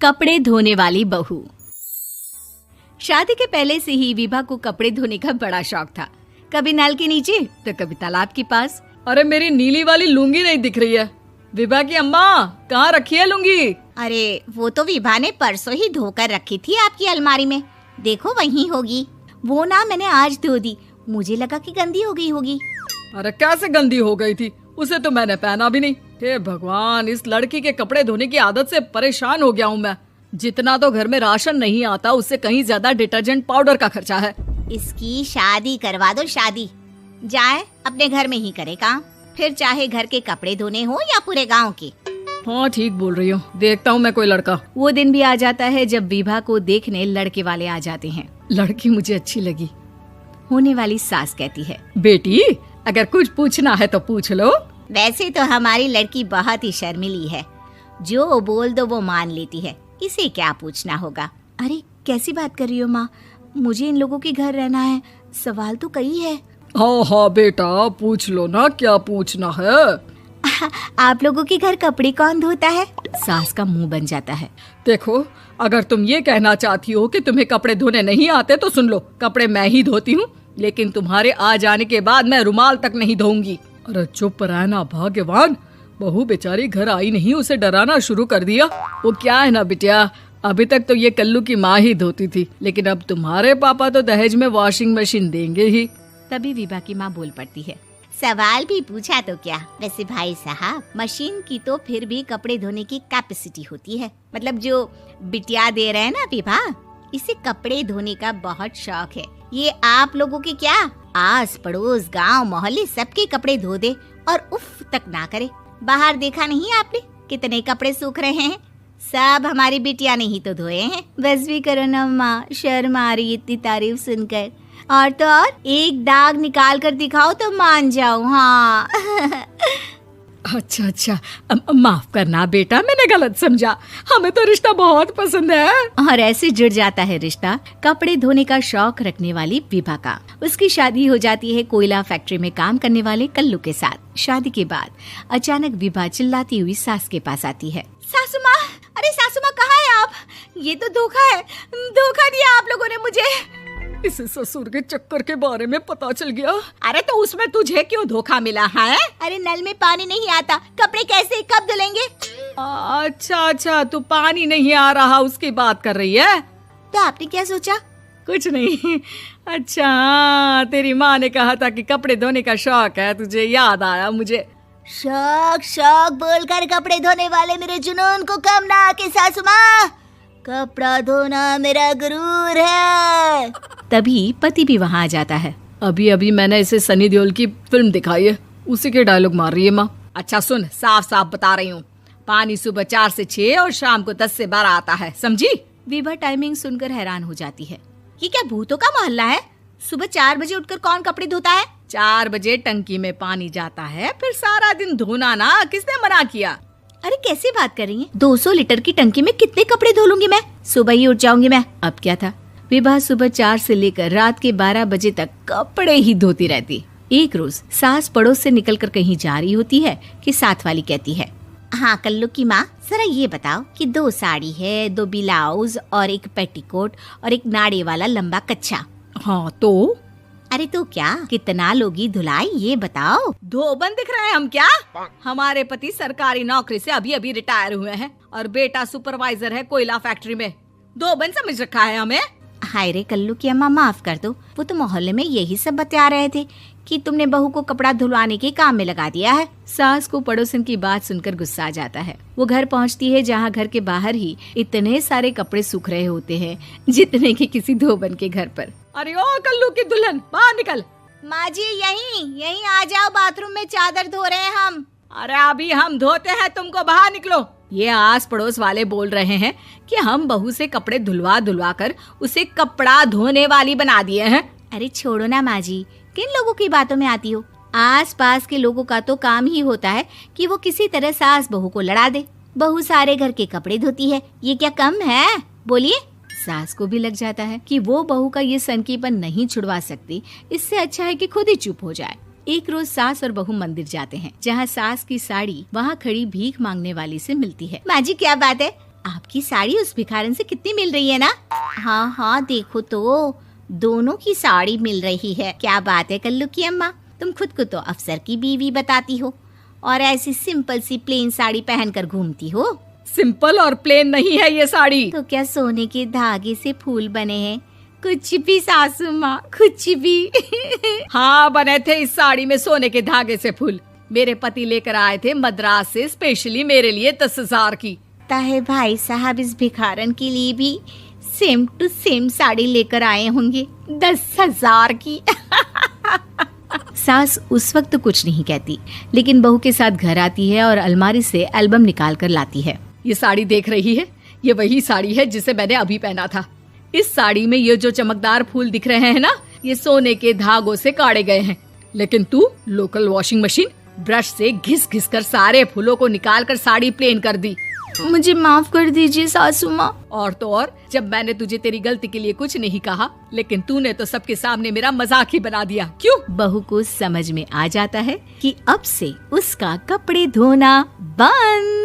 कपड़े धोने वाली बहू। शादी के पहले से ही विभा को कपड़े धोने का बड़ा शौक था। कभी नल के नीचे तो कभी तालाब के पास। अरे मेरी नीली वाली लुंगी नहीं दिख रही है। विभा की अम्मा, कहाँ रखी है लुंगी? अरे वो तो विभा ने परसों ही धोकर रखी थी आपकी अलमारी में, देखो वहीं होगी। वो ना मैंने आज धो दी, मुझे लगा कि गंदी हो गई होगी। अरे कैसे गंदी हो गई थी? उसे तो मैंने पहना भी नहीं। हे भगवान, इस लड़की के कपड़े धोने की आदत से परेशान हो गया हूँ मैं। जितना तो घर में राशन नहीं आता, उससे कहीं ज्यादा डिटर्जेंट पाउडर का खर्चा है। इसकी शादी करवा दो, शादी जाए अपने घर में ही करे काम, फिर चाहे घर के कपड़े धोने हो या पूरे गांव के। हाँ ठीक बोल रही हो, देखता हूँ मैं कोई लड़का। वो दिन भी आ जाता है जब विभा को देखने लड़के वाले आ जाते हैं। लड़की मुझे अच्छी लगी। होने वाली सास कहती है, बेटी अगर कुछ पूछना है तो पूछ लो। वैसे तो हमारी लड़की बहुत ही शर्मीली है, जो बोल दो वो मान लेती है, इसे क्या पूछना होगा। अरे कैसी बात कर रही हो माँ, मुझे इन लोगों के घर रहना है, सवाल तो कई है। हाँ हाँ बेटा, पूछ लो ना, क्या पूछना है। आप लोगों के घर कपड़े कौन धोता है? सास का मुंह बन जाता है। देखो, अगर तुम ये कहना चाहती हो कि तुम्हें कपड़े धोने नहीं आते तो सुन लो, कपड़े मैं ही धोती हूँ, लेकिन तुम्हारे आ जाने के बाद मैं रुमाल तक नहीं धोऊंगी। अरे चुप रहना भाग्यवान, बहू बेचारी घर आई नहीं, उसे डराना शुरू कर दिया। वो क्या है ना बिटिया, अभी तक तो ये कल्लू की माँ ही धोती थी, लेकिन अब तुम्हारे पापा तो दहेज में वॉशिंग मशीन देंगे ही। तभी विभा की माँ बोल पड़ती है, सवाल भी पूछा तो क्या। वैसे भाई साहब, मशीन की तो फिर भी कपड़े धोने की कैपेसिटी होती है। मतलब जो बिटिया दे रहे हैं ना विभा, इसे कपड़े धोने का बहुत शौक है। ये आप लोगों के क्या, आस पड़ोस गांव मोहल्ले सबके कपड़े धो दे और उफ तक ना करे। बाहर देखा नहीं आपने कितने कपड़े सूख रहे हैं? सब हमारी बिटिया ने ही तो धोए हैं। बस भी करो ना माँ, शर्म आ रही इतनी तारीफ सुनकर। और तो और एक दाग निकाल कर दिखाओ तो मान जाओ। हाँ अच्छा, माफ करना बेटा, मैंने गलत समझा। हमें तो रिश्ता बहुत पसंद है। और ऐसे जुड़ जाता है रिश्ता कपड़े धोने का शौक रखने वाली विभा का। उसकी शादी हो जाती है कोयला फैक्ट्री में काम करने वाले कल्लू के साथ। शादी के बाद अचानक विभा चिल्लाती हुई सास के पास आती है। सासू माँ, अरे सासू माँ कहाँ है आप? ये तो धोखा है, धोखा दिया आप लोगों ने मुझे। इसे ससुर के चक्कर के बारे में पता चल गया। अरे तो उसमें तुझे क्यों धोखा मिला है? अरे नल में पानी नहीं आता, कपड़े कैसे कब धुलेंगे? अच्छा, तू पानी नहीं आ रहा उसकी बात कर रही है। तो आपने क्या सोचा? कुछ नहीं। अच्छा, तेरी माँ ने कहा था कि कपड़े धोने का शौक है तुझे, याद आया मुझे। शौक बोलकर कपड़े धोने वाले मेरे जुनून को कम ना आके सासू माँ, कपड़ा धोना मेरा गुरूर है। तभी पति भी वहाँ आ जाता है। अभी मैंने इसे सनी देओल की फिल्म दिखाई है, उसी के डायलॉग मार रही है माँ। अच्छा सुन, साफ बता रही हूँ, पानी सुबह 4 से 6 और शाम को 10 से 12 आता है, समझी? विभा टाइमिंग सुनकर हैरान हो जाती है। ये क्या भूतों का मोहल्ला है? सुबह 4 बजे उठकर कौन कपड़े धोता है? 4 बजे टंकी में पानी जाता है, फिर सारा दिन धोना ना, किसने मना किया? अरे कैसी बात कर रही हैं? 200 लीटर की टंकी में कितने कपड़े धो लूंगी मैं? सुबह ही उठ जाऊंगी मैं। अब क्या था, विभा सुबह 4 से लेकर रात के 12 बजे तक कपड़े ही धोती रहती। एक रोज सास पड़ोस से निकलकर कहीं जा रही होती है कि साथ वाली कहती है, हाँ कल्लू की माँ, जरा ये बताओ कि 2 साड़ी है, 2 ब्लाउज और एक पेटीकोट और एक नाड़े वाला लंबा कच्छा। हाँ तो? अरे तो क्या, कितना लोगी धुलाई ये बताओ। धोबन दिख रहे हैं हम क्या? हमारे पति सरकारी नौकरी से अभी रिटायर हुए हैं और बेटा सुपरवाइजर है कोयला फैक्ट्री में। धोबन समझ रखा है हमें। हाय रे कल्लू की अम्मा, माफ कर दो, वो तो मोहल्ले में यही सब बता रहे थे कि तुमने बहू को कपड़ा धुलवाने के काम में लगा दिया है। सास को पड़ोसन की बात सुनकर गुस्सा आ जाता है। वो घर पहुंचती है जहां घर के बाहर ही इतने सारे कपड़े सूख रहे होते हैं जितने कि किसी धोबन के घर पर। अरे ओ कल्लू की दुल्हन, बाहर निकल। माँ जी यहीं आ जाओ, बाथरूम में चादर धो रहे हैं हम। अरे अभी हम धोते हैं, तुमको बाहर निकलो। ये आस पड़ोस वाले बोल रहे हैं कि हम बहू से कपड़े धुलवा कर उसे कपड़ा धोने वाली बना दिए हैं। अरे छोड़ो ना माँ जी, किन लोगों की बातों में आती हो? आस पास के लोगों का तो काम ही होता है कि वो किसी तरह सास बहू को लड़ा दे। बहू सारे घर के कपड़े धोती है, ये क्या कम है? बोलिए। सास को भी लग जाता है कि वो बहू का ये सनकीपन नहीं छुड़वा सकती, इससे अच्छा है कि खुद ही चुप हो जाए। एक रोज सास और बहू मंदिर जाते हैं, जहाँ सास की साड़ी वहाँ खड़ी भीख मांगने वाली से मिलती है। माँ जी क्या बात है, आपकी साड़ी उस भिखारन से कितनी मिल रही है ना? हाँ हाँ देखो तो, दोनों की साड़ी मिल रही है। क्या बात है कल्लू की अम्मा, तुम खुद को तो अफसर की बीवी बताती हो और ऐसी सिंपल सी प्लेन साड़ी पहनकर घूमती हो। सिंपल और प्लेन नहीं है ये साड़ी। तो क्या सोने के धागे से फूल बने हैं? कुछ भी सासू माँ, कुछ भी। हाँ बने थे इस साड़ी में सोने के धागे से फूल। मेरे पति लेकर आए थे मद्रास से स्पेशली मेरे लिए 10,000 की। ताहे भाई साहब इस भिखारन के लिए भी सेम टू सेम साड़ी लेकर आए होंगे 10,000 की। सास उस वक्त तो कुछ नहीं कहती, लेकिन बहू के साथ घर आती है और अलमारी से एल्बम निकाल कर लाती है। ये साड़ी देख रही है, ये वही साड़ी है जिसे मैंने अभी पहना था। इस साड़ी में ये जो चमकदार फूल दिख रहे हैं ना, ये सोने के धागों से काढ़े गए हैं। लेकिन तू लोकल वॉशिंग मशीन ब्रश से घिस घिस कर सारे फूलों को निकाल कर साड़ी प्लेन कर दी। मुझे माफ कर दीजिए सासू माँ। और तो और, जब मैंने तुझे तेरी गलती के लिए कुछ नहीं कहा, लेकिन तूने तो सबके सामने मेरा मजाक ही बना दिया। क्यों? बहू को समझ में आ जाता है कि अब से उसका कपड़े धोना बंद।